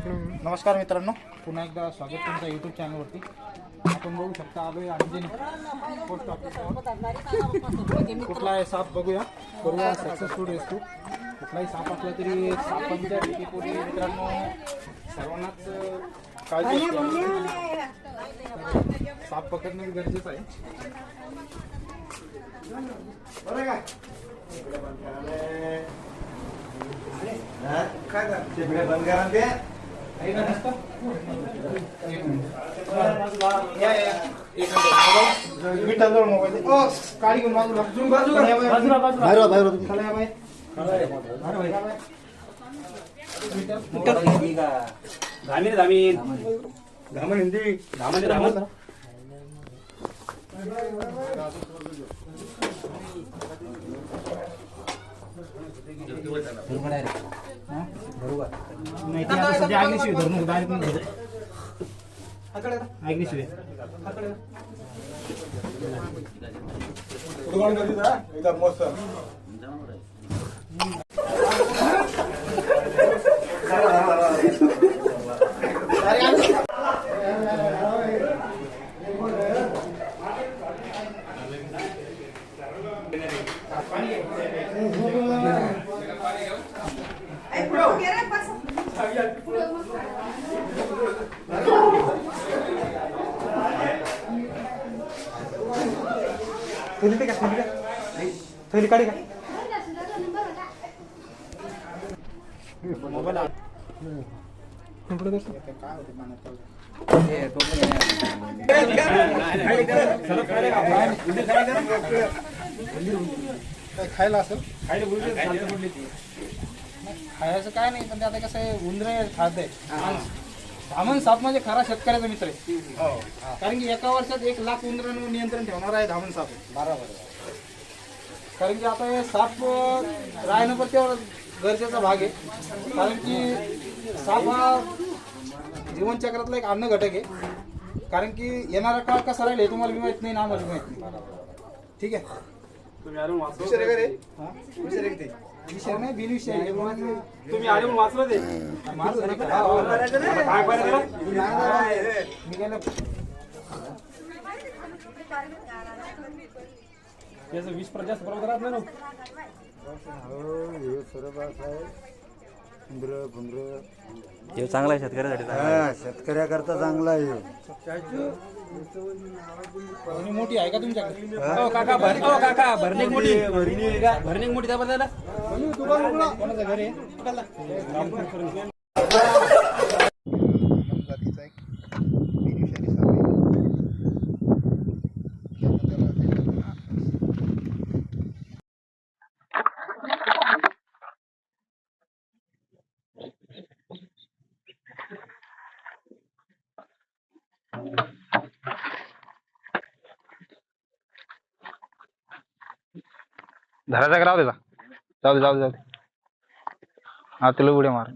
नमस्कार मित्रांनो, पुन्हा एकदा स्वागत तुमचं यूट्यूब चॅनलवरती। आपण बघू शकता आलोय अंजनी पोस्ट ऑफिसवर। कुठलाही साप बघूया, करूया सक्सेसफुल रेस्क्यू। कुठलाही साप असला तरी सापांच्या भीतीपोटी मित्रांनो सर्वांनाच काळजी असते। साप पकडणे गरजेचं आहे। बरं काय बंद करा ते थैली काढी का मोबाईल खायला असेल खायचं काय नाही, पण आता कसं आहे उंदरे खात आहे। धामण साप म्हणजे खरा शेतकऱ्याचा मित्र आहे, कारण की एका वर्षात 1 लाख उंदरांवर नियंत्रण ठेवणार आहे धामण साप। बरोबर, कारण की आता हे साप राहणं पण तेवढं गरजेचा भाग आहे, कारण की साप हा जीवनचक्रातला एक अन्न घटक आहे। कारण की येणारा काळ कसा राहील हे तुम्हाला बी माहित नाही ना आम्हाला बी माहित नाही। ठीक आहे, विषय नाही बिनविषय तुम्ही आले म्हणून वाचलं ते याचं 20% बरोबर राहत नाही हे चांगला आहे शेतकऱ्यासाठी। शेतकऱ्याकरता चांगला आहे। मोठी आहे का तुमच्याकडे? काका भरणी मोठी त्या बदला कोणाचं घर आहे? धरायचा का राहू दे, जाऊ दे हा तुला उड्या मार।